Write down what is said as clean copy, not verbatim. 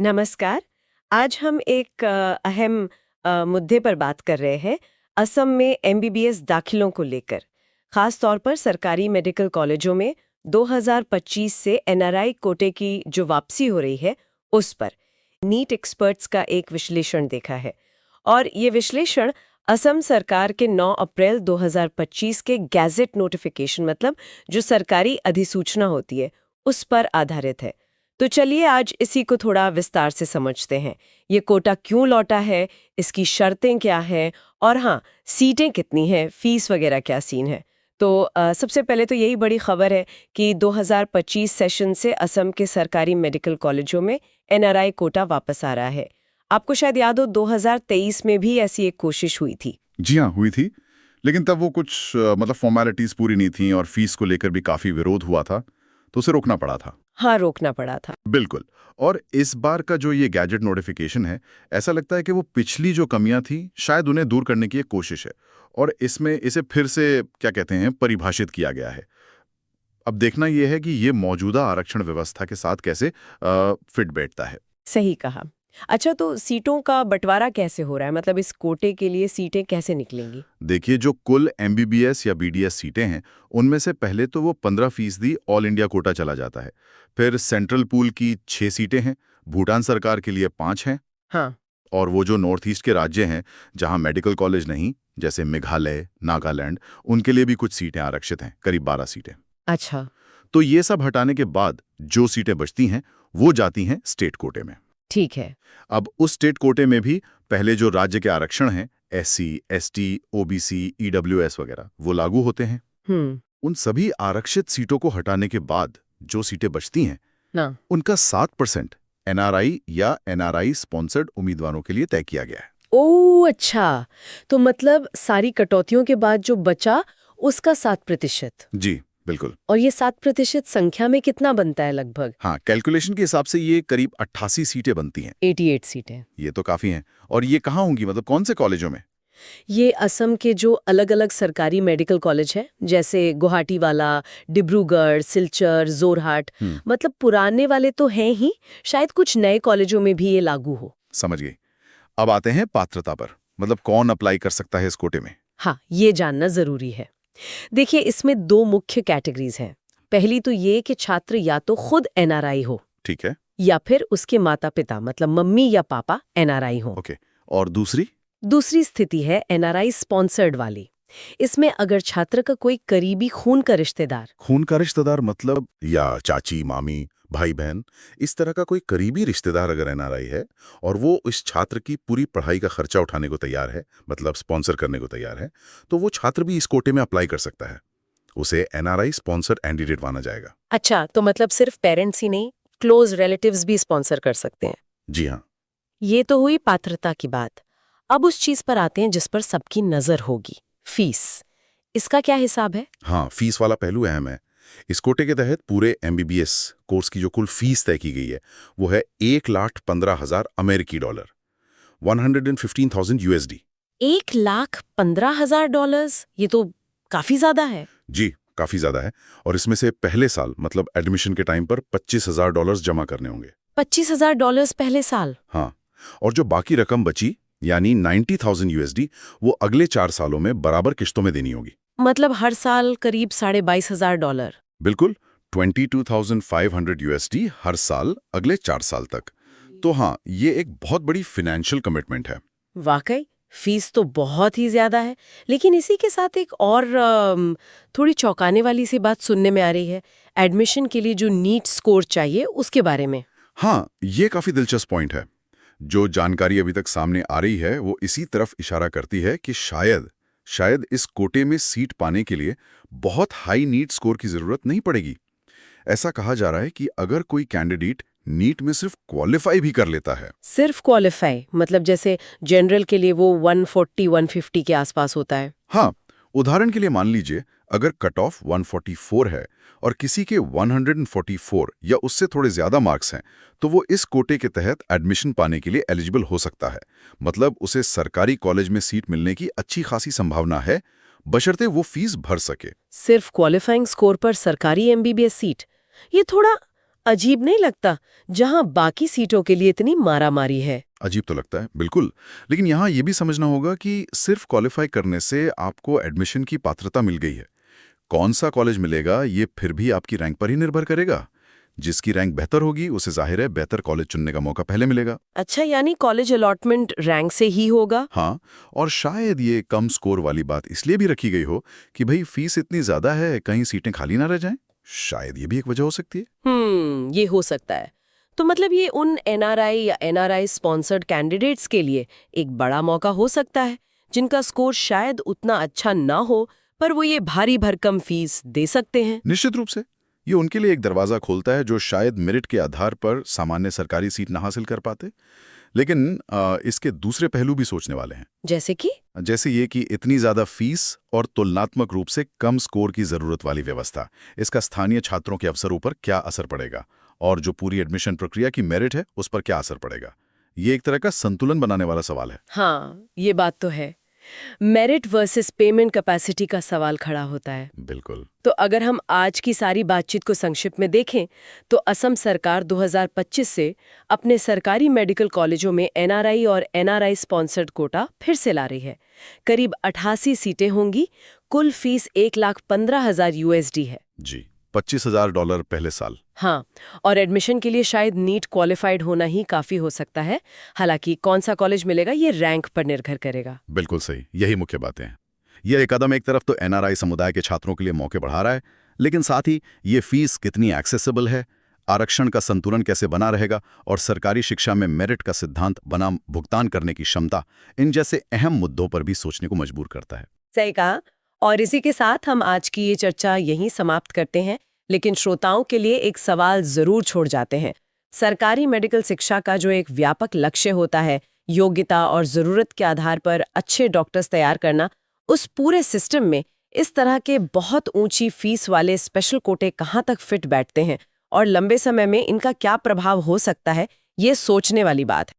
नमस्कार। आज हम एक अहम मुद्दे पर बात कर रहे हैं, असम में एमबीबीएस दाखिलों को लेकर। खास तौर पर सरकारी मेडिकल कॉलेजों में 2025 से एनआरआई कोटे की जो वापसी हो रही है, उस पर नीट एक्सपर्ट्स का एक विश्लेषण देखा है। और ये विश्लेषण असम सरकार के 9 अप्रैल 2025 के गैजेट नोटिफिकेशन मतलब जो सरकारी अधिसूचना होती है, उस पर आधारित है। तो चलिए आज इसी को थोड़ा विस्तार से समझते हैं। ये कोटा क्यों लौटा है, इसकी शर्तें क्या हैं और हाँ, सीटें कितनी हैं, फीस वगैरह क्या सीन है। तो सबसे पहले तो यही बड़ी खबर है कि 2025 सेशन से असम के सरकारी मेडिकल कॉलेजों में एनआरआई कोटा वापस आ रहा है। आपको शायद याद हो 2023 में भी ऐसी एक कोशिश हुई थी। जी हाँ, हुई थी। लेकिन तब वो कुछ मतलब फॉर्मेलिटीज पूरी नहीं थी और फीस को लेकर भी काफी विरोध हुआ था, तो उसे रोकना पड़ा था। हाँ, रोकना पड़ा था। बिल्कुल। और इस बार का जो ये गैजेट नोटिफिकेशन है, ऐसा लगता है कि वो पिछली जो कमियां थी शायद उन्हें दूर करने की एक कोशिश है। और इसमें इसे फिर से क्या कहते हैं, परिभाषित किया गया है। अब देखना यह है कि ये मौजूदा आरक्षण व्यवस्था के साथ कैसे फिट बैठता है। सही कहा। अच्छा, तो सीटों का बंटवारा कैसे हो रहा है, मतलब इस कोटे के लिए सीटें कैसे निकलेंगी? देखिए, जो कुल एमबीबीएस या बीडीएस सीटें हैं, उनमें से पहले तो वो 15% ऑल इंडिया कोटा चला जाता है। फिर सेंट्रल पूल की 6 सीटें हैं, भूटान सरकार के लिए 5 हैं। हाँ। और वो जो नॉर्थ ईस्ट के राज्य हैं, जहां मेडिकल कॉलेज नहीं, जैसे मेघालय, नागालैंड, उनके लिए भी कुछ सीटें आरक्षित हैं, करीब 12 सीटें। अच्छा। तो ये सब हटाने के बाद जो सीटें बचती हैं, वो जाती हैं स्टेट कोटे में। ठीक है। अब उस स्टेट कोटे में भी पहले जो राज्य के आरक्षण हैं, एससी, एसटी, ओबीसी, ईडब्ल्यूएस वगैरह, वो लागू होते हैं। हम्म। उन सभी आरक्षित सीटों को हटाने के बाद जो सीटें बचती हैं, ना। उनका 7% एनआरआई या एनआरआई स्पॉन्सर्ड उम्मीदवारों के लिए तय किया गया है। ओह अच्छा, तो मतलब सारी कटौतियों के बाद जो बचा उसका 7%। जी, बिल्कुल। और ये 7% संख्या में कितना बनता है लगभग? हाँ, कैलकुलेशन के हिसाब से ये करीब 88 सीटें बनती हैं। 88 सीटें। ये तो काफी हैं। और ये कहाँ होंगी, मतलब कौन से कॉलेजों में? ये असम के जो अलग-अलग सरकारी मेडिकल कॉलेज हैं, जैसे गुवाहाटी वाला, डिब्रूगढ़, सिलचर, जोरहाट, मतलब पुराने वाले तो हैं ही, शायद कुछ नए कॉलेजों में भी ये लागू हो। समझ गई। अब आते हैं पात्रता पर, मतलब कौन अप्लाई कर सकता है इस कोटे में। हाँ, ये जानना जरूरी है। देखिए, इसमें 2 मुख्य कैटेगरीज हैं। पहली तो ये कि छात्र या तो खुद एनआरआई हो, ठीक है। या फिर उसके माता-पिता मतलब मम्मी या पापा एनआरआई हो। ओके। और दूसरी? दूसरी स्थिति है एनआरआई स्पॉन्सर्ड वाली। इसमें अगर छात्र का कोई करीबी खून का रिश्तेदार, खून का रिश्तेदार मतलब या चाची, मामी, भाई बहन, इस तरह का कोई करीबी रिश्तेदार अगर एनआरआई है और वो इस छात्र की पूरी पढ़ाई का खर्चा उठाने को तैयार है, मतलब स्पॉन्सर करने को तैयार है, तो वो छात्र भी इस कोटे में अप्लाई कर सकता है। उसे एनआरआई स्पॉन्सर कैंडिडेट माना जाएगा। अच्छा, तो मतलब सिर्फ पेरेंट्स ही नहीं, क्लोज रिलेटिव्स भी स्पॉन्सर कर सकते हैं। जी हाँ। ये तो हुई पात्रता की बात। अब उस चीज पर आते हैं जिस पर सबकी नजर होगी, फीस। इसका क्या हिसाब है? हाँ, फीस वाला पहलू अहम है। इस कोटे के तहत पूरे एमबीबीएस कोर्स की जो कुल फीस तय की गई है, वो है $1,15,000 अमेरिकी डॉलर, 115,000 यूएसडी। $1,15,000? ये तो काफी ज्यादा है। जी, काफी ज्यादा है। और इसमें से पहले साल मतलब एडमिशन के टाइम पर $25,000 जमा करने होंगे। $25,000 पहले साल? हाँ। और जो बाकी रकम बची, यानी 90,000 यूएसडी, वो अगले 4 सालों में बराबर किश्तों में देनी होगी। मतलब हर साल करीब $22,500। बिल्कुल, 22,500 यूएसडी हर साल अगले 4 साल तक। तो हाँ, ये एक बहुत बड़ी फाइनेंशियल कमिटमेंट है। वाकई फीस तो बहुत ही ज्यादा है। लेकिन इसी के साथ एक और थोड़ी चौंकाने वाली सी बात सुनने में आ रही है, एडमिशन के लिए जो नीट स्कोर चाहिए उसके बारे में। हाँ, ये काफी दिलचस्प पॉइंट है। जो जानकारी अभी तक सामने आ रही है, वो इसी तरफ इशारा करती है कि शायद इस कोटे में सीट पाने के लिए बहुत हाई नीट स्कोर की जरूरत नहीं पड़ेगी। ऐसा कहा जा रहा है कि अगर कोई कैंडिडेट नीट में सिर्फ क्वालिफाई भी कर लेता है, सिर्फ क्वालिफाई मतलब जैसे जनरल के लिए वो 140-150 के आसपास होता है। हाँ, उदाहरण के लिए मान लीजिए अगर कट ऑफ 144 है और किसी के 144 या उससे थोड़े ज्यादा मार्क्स हैं, तो वो इस कोटे के तहत एडमिशन पाने के लिए एलिजिबल हो सकता है। मतलब उसे सरकारी कॉलेज में सीट मिलने की अच्छी खासी संभावना है, बशर्ते वो फीस भर सके। सिर्फ क्वालिफाइंग स्कोर पर सरकारी एमबीबीएस सीट, ये थोड़ा अजीब नहीं लगता, जहां बाकी सीटों के लिए इतनी मारामारी है। अजीब तो लगता है, बिल्कुल। लेकिन यहाँ ये भी समझना होगा कि सिर्फ क्वालिफाई करने से आपको एडमिशन की पात्रता मिल गई है। कौन सा कॉलेज मिलेगा ये फिर भी आपकी रैंक पर ही निर्भर करेगा। जिसकी रैंक बेहतर होगी उसे जाहिर है बेहतर कॉलेज चुनने का मौका पहले मिलेगा। अच्छा, यानी कॉलेज अलॉटमेंट रैंक से ही होगा? हाँ, और शायद ये कम स्कोर वाली बात इसलिए भी रखी गई हो कि भाई फीस इतनी ज्यादा है, कहीं सीटें खाली ना रह जाएं। शायद ये भी एक वजह हो सकती है। ये हो सकता है। तो मतलब ये उन एनआरआई या एनआरआई स्पॉन्सर्ड कैंडिडेट्स के लिए एक बड़ा मौका हो सकता है, जिनका स्कोर शायद उतना अच्छा ना हो, पर वो ये भारी भरकम फीस दे सकते हैं। निश्चित रूप से ये उनके लिए एक दरवाजा खोलता है जो शायद मेरिट के आधार पर सामान्य सरकारी सीट ना हासिल कर पाते। लेकिन इसके दूसरे पहलू भी सोचने वाले हैं। जैसे ये कि इतनी ज्यादा फीस और तुलनात्मक रूप से कम स्कोर की जरूरत वाली व्यवस्था, इसका स्थानीय छात्रों के अवसरों पर क्या असर पड़ेगा, और जो पूरी एडमिशन प्रक्रिया की मेरिट है उस पर क्या असर पड़ेगा। ये एक तरह का संतुलन बनाने वाला सवाल है। हाँ, ये बात तो है। मेरिट वर्सेस पेमेंट कैपेसिटी का सवाल खड़ा होता है। बिल्कुल। तो अगर हम आज की सारी बातचीत को संक्षिप्त में देखें, तो असम सरकार 2025 से अपने सरकारी मेडिकल कॉलेजों में एनआरआई और एनआरआई स्पॉन्सर्ड कोटा फिर से ला रही है। करीब 88 सीटें होंगी। कुल फीस $1,15,000 है जी, $25,000 पहले साल। हाँ, और एडमिशन के लिए शायद नीट क्वालिफाइड होना ही काफी हो सकता है। हालांकि कौन सा कॉलेज मिलेगा ये रैंक पर निर्भर करेगा। बिल्कुल सही, यही मुख्य बातें हैं। यह कदम एक तरफ तो एनआरआई समुदाय के छात्रों के लिए मौके बढ़ा रहा है, लेकिन साथ ही ये फीस कितनी एक्सेसिबल है, आरक्षण का संतुलन कैसे बना रहेगा, और सरकारी शिक्षा में मेरिट का सिद्धांत बनाम भुगतान करने की क्षमता, इन जैसे अहम मुद्दों पर भी सोचने को मजबूर करता है। सही कहा। और इसी के साथ हम आज की ये चर्चा यहीं समाप्त करते हैं, लेकिन श्रोताओं के लिए एक सवाल जरूर छोड़ जाते हैं। सरकारी मेडिकल शिक्षा का जो एक व्यापक लक्ष्य होता है, योग्यता और जरूरत के आधार पर अच्छे डॉक्टर्स तैयार करना, उस पूरे सिस्टम में इस तरह के बहुत ऊंची फीस वाले स्पेशल कोटे कहाँ तक फिट बैठते हैं और लंबे समय में इनका क्या प्रभाव हो सकता है, ये सोचने वाली बात है।